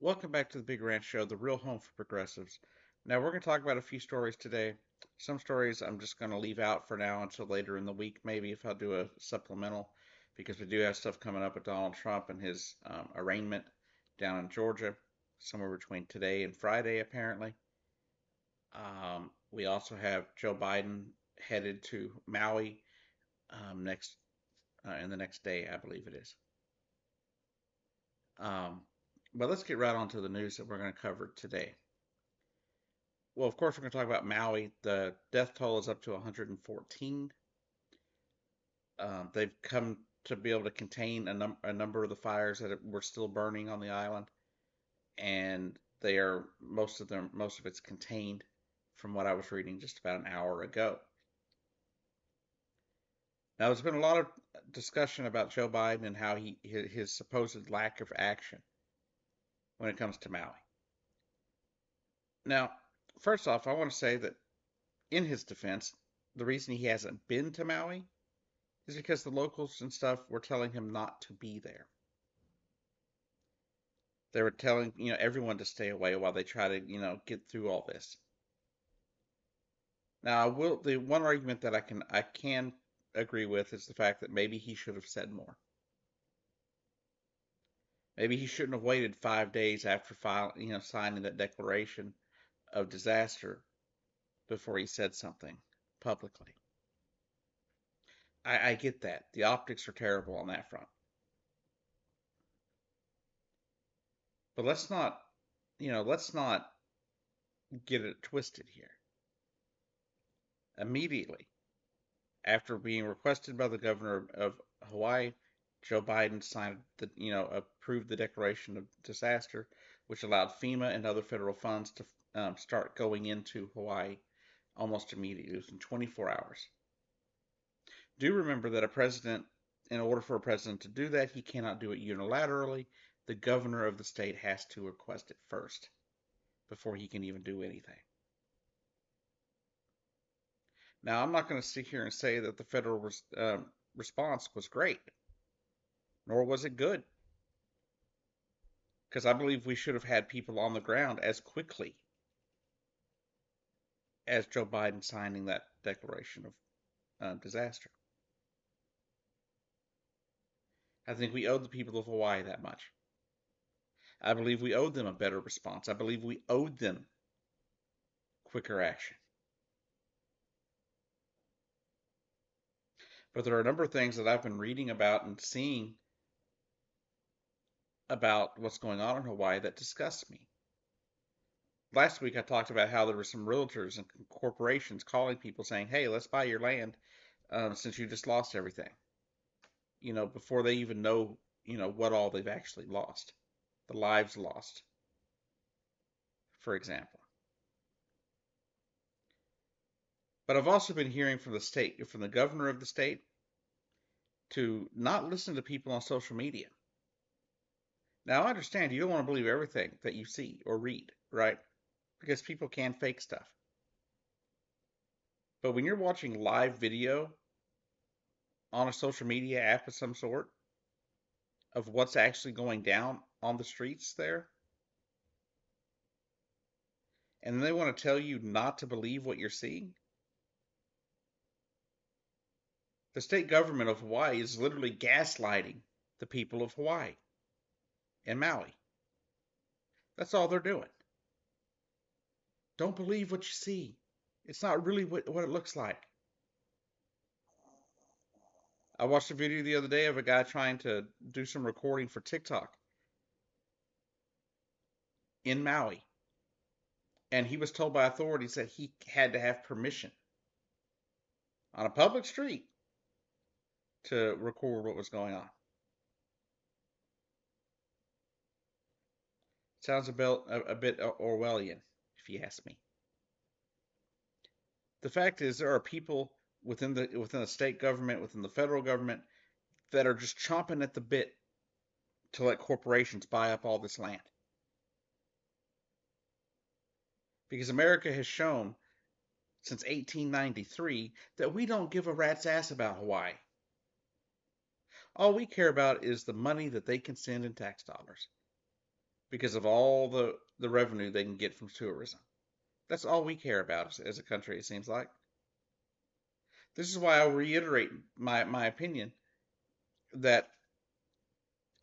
Welcome back to the Big Ranch Show, the real home for progressives. Now, we're going to talk about a few stories today. Some stories I'm just going to leave out for now until later in the week, maybe if I'll do a supplemental, because we do have stuff coming up with Donald Trump and his arraignment down in Georgia, somewhere between today and Friday, apparently. We also have Joe Biden headed to Maui next in the next day, I believe it is. Um, but let's get right on to the news that we're going to cover today. Well, of course, we're going to talk about Maui. The death toll is up to 114. They've come to be able to contain a number of the fires that were still burning on the island, and they are most of it's contained, from what I was reading just about an hour ago. Now, there's been a lot of discussion about Joe Biden and how his supposed lack of action when it comes to Maui. Now, first off, I want to say that in his defense, the reason he hasn't been to Maui is because the locals and stuff were telling him not to be there. They were telling, everyone to stay away while they try to, get through all this. Now, the one argument that I can agree with is the fact that maybe he should have said more. Maybe he shouldn't have waited 5 days after signing that declaration of disaster before he said something publicly. I get that. The optics are terrible on that front. But let's not get it twisted here. Immediately after being requested by the governor of Hawaii, Joe Biden approved the declaration of disaster, which allowed FEMA and other federal funds to start going into Hawaii almost immediately, within 24 hours. Do remember that in order for a president to do that, he cannot do it unilaterally. The governor of the state has to request it first before he can even do anything. Now, I'm not going to sit here and say that the federal response was great, nor was it good, because I believe we should have had people on the ground as quickly as Joe Biden signing that declaration of disaster. I think we owed the people of Hawaii that much. I believe we owed them a better response. I believe we owed them quicker action. But there are a number of things that I've been reading about and seeing about what's going on in Hawaii that disgust me. Last week I talked about how there were some realtors and corporations calling people saying, "Hey, let's buy your land since you just lost everything." Before they even know, what all they've actually lost, the lives lost, for example. But I've also been hearing from the governor of the state, to not listen to people on social media. Now, I understand you don't want to believe everything that you see or read, right? Because people can fake stuff. But when you're watching live video on a social media app of some sort of what's actually going down on the streets there, and they want to tell you not to believe what you're seeing, the state government of Hawaii is literally gaslighting the people of Hawaii and Maui. That's all they're doing. Don't believe what you see. It's not really what it looks like. I watched a video the other day of a guy trying to do some recording for TikTok in Maui. And he was told by authorities that he had to have permission on a public street to record what was going on. Sounds a bit Orwellian, if you ask me. The fact is, there are people within the state government, within the federal government, that are just chomping at the bit to let corporations buy up all this land. Because America has shown since 1893 that we don't give a rat's ass about Hawaii. All we care about is the money that they can send in tax dollars. because of all the revenue they can get from tourism. That's all we care about as a country, it seems like. This is why I'll reiterate my opinion that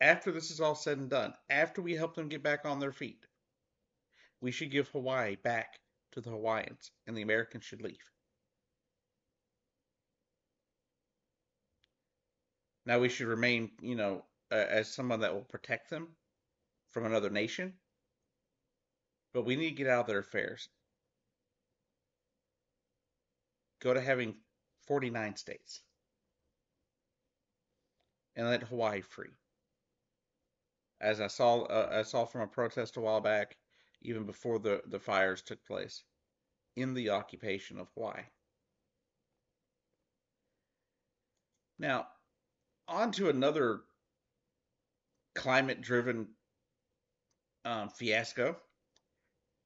after this is all said and done, after we help them get back on their feet, we should give Hawaii back to the Hawaiians, and the Americans should leave. Now we should remain, as someone that will protect them from another nation, but we need to get out of their affairs. Go to having 49 states and let Hawaii free. As I saw from a protest a while back, even before the fires took place, in the occupation of Hawaii. Now, on to another climate-driven fiasco.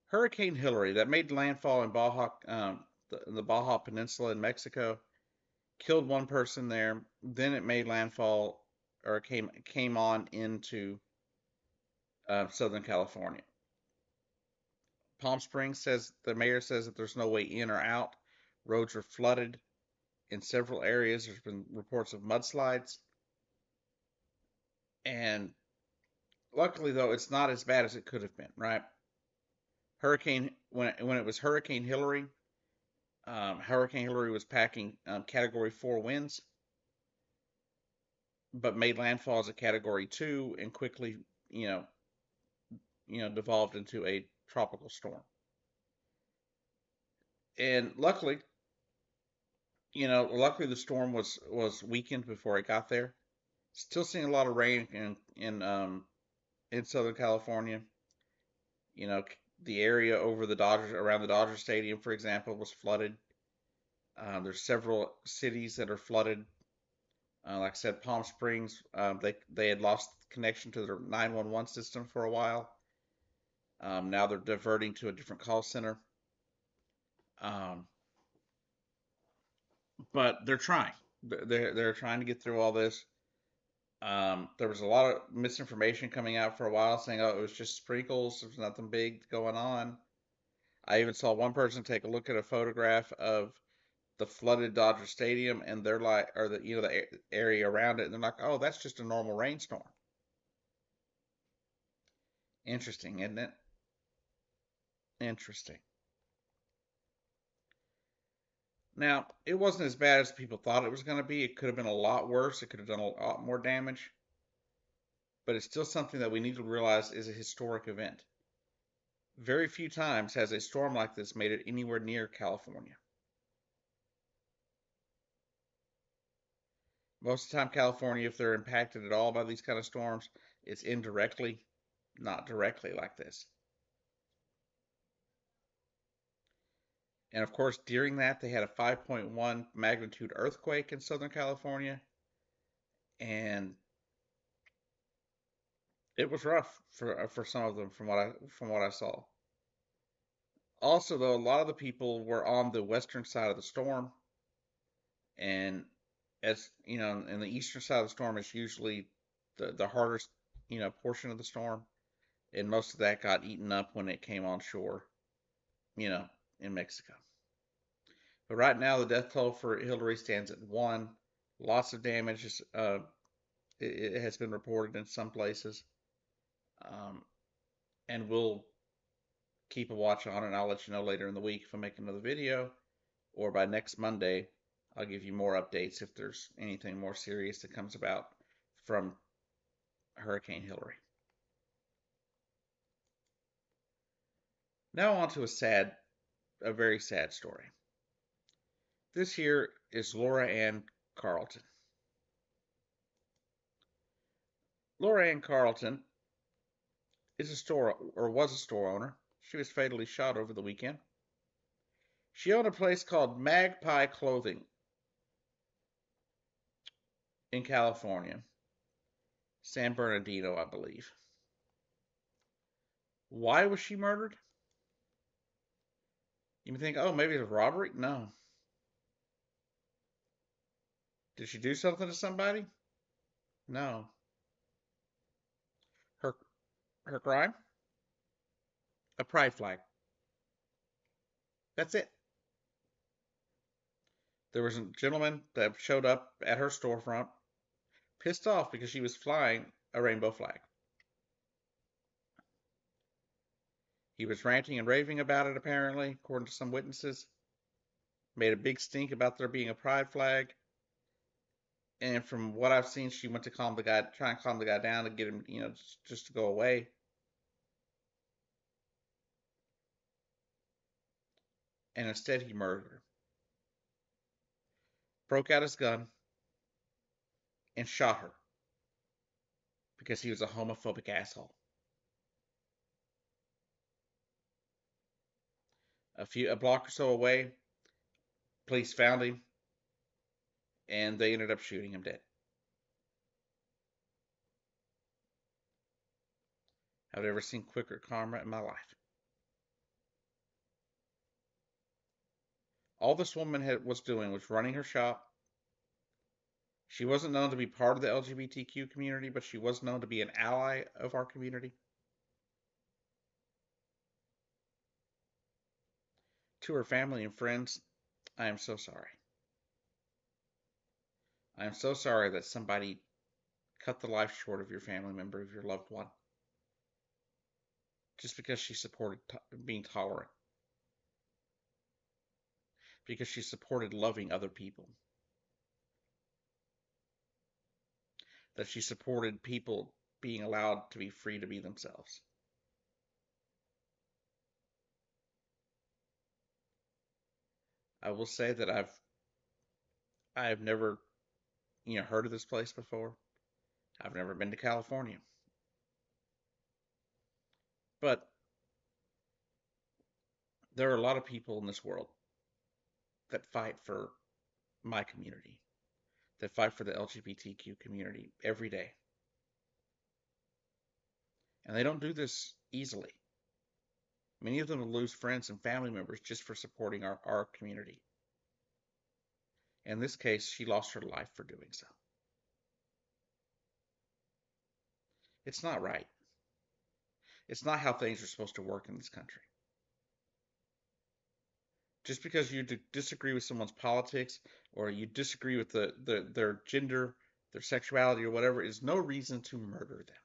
Hurricane Hillary that made landfall in the Baja Peninsula in Mexico, killed one person there. Then it made landfall or came on into Southern California. Palm Springs says the mayor says that there's no way in or out. Roads are flooded in several areas. There's been reports of mudslides, and luckily though, it's not as bad as it could have been. Right? When it was Hurricane Hillary was packing Category 4 winds, but made landfall as a Category 2 and quickly, devolved into a tropical storm. And luckily the storm was weakened before it got there. Still seeing a lot of rain in Southern California. You know, the area over the Dodgers around the Dodger Stadium, for example, was flooded. There's several cities that are flooded. Like I said, Palm Springs, they had lost connection to their 911 system for a while. Now they're diverting to a different call center. Um, but they're trying. They're trying to get through all this. There was a lot of misinformation coming out for a while saying, oh, it was just sprinkles. There's nothing big going on. I even saw one person take a look at a photograph of the flooded Dodger Stadium and they're like, or the area around it, and they're like, oh, that's just a normal rainstorm. Interesting, isn't it? Interesting. Now, it wasn't as bad as people thought it was going to be. It could have been a lot worse. It could have done a lot more damage. But it's still something that we need to realize is a historic event. Very few times has a storm like this made it anywhere near California. Most of the time, California, if they're impacted at all by these kind of storms, it's indirectly, not directly like this. And of course, during that, they had a 5.1 magnitude earthquake in Southern California, and it was rough for some of them from what I saw. Also, though, a lot of the people were on the western side of the storm, and as you know, in the eastern side of the storm is usually the hardest portion of the storm, and most of that got eaten up when it came on shore, you know, in Mexico. But right now, the death toll for Hillary stands at one. Lots of damage it has been reported in some places, um, and we'll keep a watch on it. And I'll let you know later in the week if I make another video, or by next Monday, I'll give you more updates if there's anything more serious that comes about from Hurricane Hillary. Now on to a very sad story. This here is Laura Ann Carlton. Laura Ann Carlton is a store or was a store owner. She was fatally shot over the weekend. She owned a place called Magpie Clothing in California, San Bernardino, I believe. Why was she murdered? You may think, oh, maybe it's a robbery. No. Did she do something to somebody? No. Her her crime? A pride flag. That's it. There was a gentleman that showed up at her storefront, pissed off because she was flying a rainbow flag. He was ranting and raving about it, apparently, according to some witnesses. Made a big stink about there being a pride flag. And from what I've seen, she went to calm the guy, try and calm the guy down to get him, just to go away. And instead, he murdered her. Broke out his gun and shot her because he was a homophobic asshole. A block or so away, police found him and they ended up shooting him dead. I've never seen quicker karma in my life. All this woman was doing was running her shop. She wasn't known to be part of the LGBTQ community, but she was known to be an ally of our community. To her family and friends, I am so sorry. I am so sorry that somebody cut the life short of your family member, of your loved one, just because she supported being tolerant, because she supported loving other people, that she supported people being allowed to be free to be themselves. I will say that I have never, heard of this place before. I've never been to California. But there are a lot of people in this world that fight for my community, that fight for the LGBTQ community every day. And they don't do this easily. Many of them will lose friends and family members just for supporting our community. In this case, she lost her life for doing so. It's not right. It's not how things are supposed to work in this country. Just because you disagree with someone's politics or you disagree with their gender, their sexuality, or whatever, is no reason to murder them.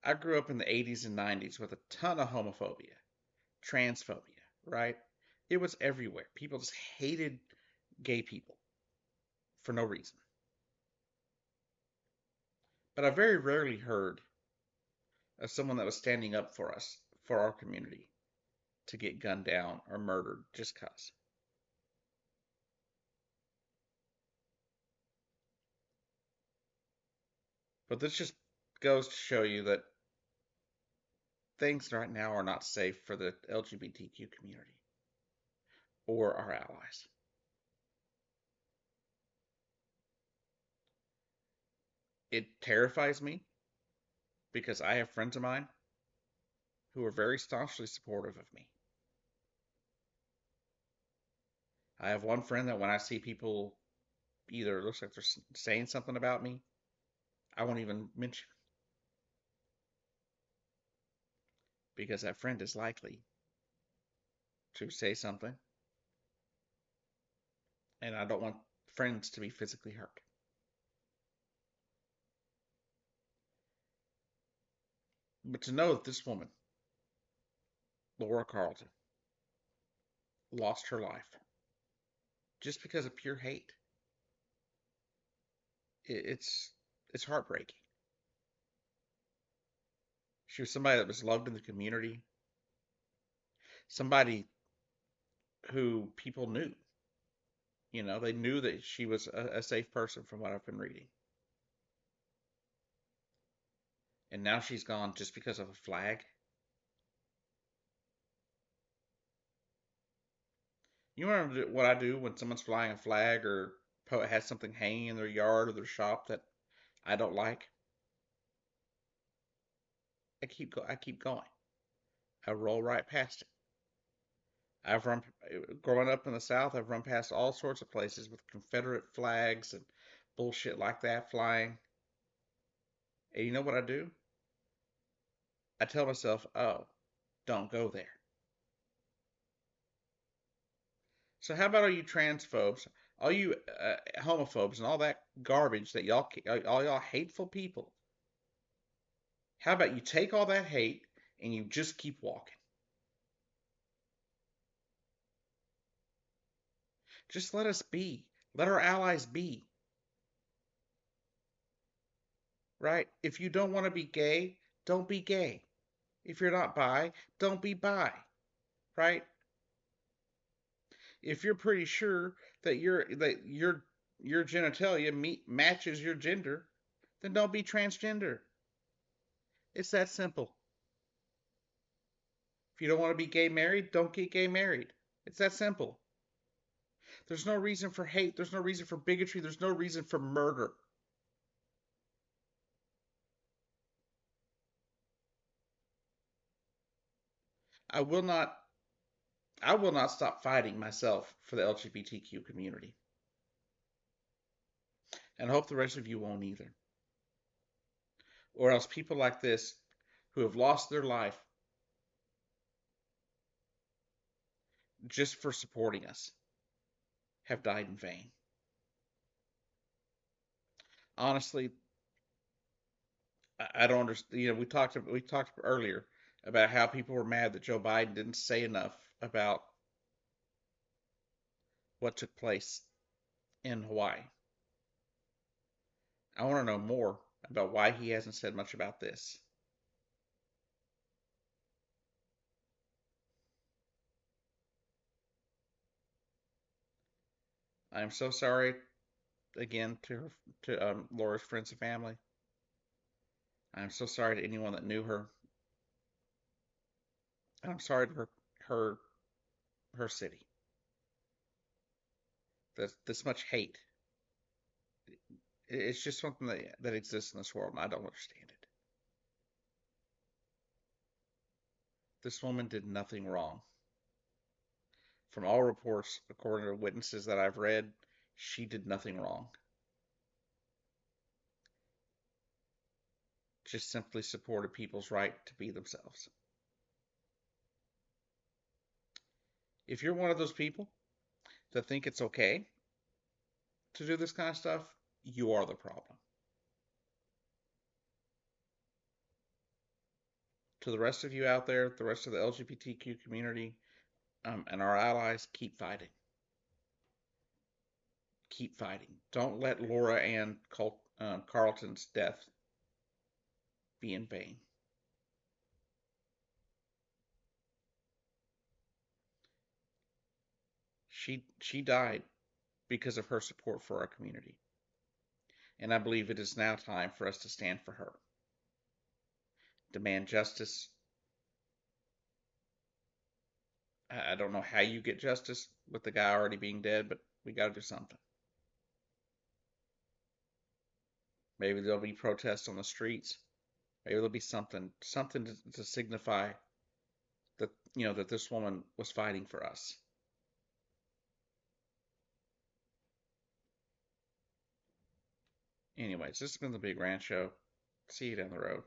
I grew up in the 80s and 90s with a ton of homophobia, transphobia, right? It was everywhere. People just hated gay people for no reason. But I very rarely heard of someone that was standing up for us, for our community, to get gunned down or murdered just cause. But this just goes to show you that things right now are not safe for the LGBTQ community or our allies. It terrifies me because I have friends of mine who are very staunchly supportive of me. I have one friend that when I see people either it looks like they're saying something about me, I won't even mention it because that friend is likely to say something, and I don't want friends to be physically hurt. But to know that this woman, Laura Carlton, lost her life just because of pure hate, it's it's heartbreaking. She was somebody that was loved in the community, somebody who people knew. They knew that she was a safe person from what I've been reading. And now she's gone just because of a flag. You remember what I do when someone's flying a flag or has something hanging in their yard or their shop that I don't like? I keep going. I roll right past it. I've run growing up in the South. I've run past all sorts of places with Confederate flags and bullshit like that flying. And you know what I do? I tell myself, oh, don't go there. So how about all you transphobes, all you homophobes, and all that garbage that all y'all hateful people? How about you take all that hate and you just keep walking? Just let us be. Let our allies be. Right? If you don't want to be gay, don't be gay. If you're not bi, don't be bi. Right? If you're pretty sure that your genitalia matches your gender, then don't be transgender. It's that simple. If you don't want to be gay married, don't get gay married. It's that simple. There's no reason for hate. There's no reason for bigotry. There's no reason for murder. I will not I will not stop fighting myself for the LGBTQ community. And I hope the rest of you won't either. Or else people like this who have lost their life just for supporting us have died in vain. Honestly, I don't understand. We talked earlier about how people were mad that Joe Biden didn't say enough about what took place in Hawaii. I want to know more about why he hasn't said much about this. I am so sorry again to Laura's friends and family. I'm so sorry to anyone that knew her. And I'm sorry to her her city. This much hate. It's just something that exists in this world, and I don't understand it. This woman did nothing wrong. From all reports, according to witnesses that I've read, she did nothing wrong. Just simply supported people's right to be themselves. If you're one of those people that think it's okay to do this kind of stuff, you are the problem. To the rest of you out there, the rest of the LGBTQ community, and our allies, keep fighting. Keep fighting. Don't let Laura Ann Carlton's death be in vain. She died because of her support for our community. And I believe it is now time for us to stand for her. Demand justice. I don't know how you get justice with the guy already being dead, but we got to do something. Maybe there'll be protests on the streets. Maybe there'll be something to signify that that this woman was fighting for us. Anyways, this has been the Big Rant Show. See you down the road.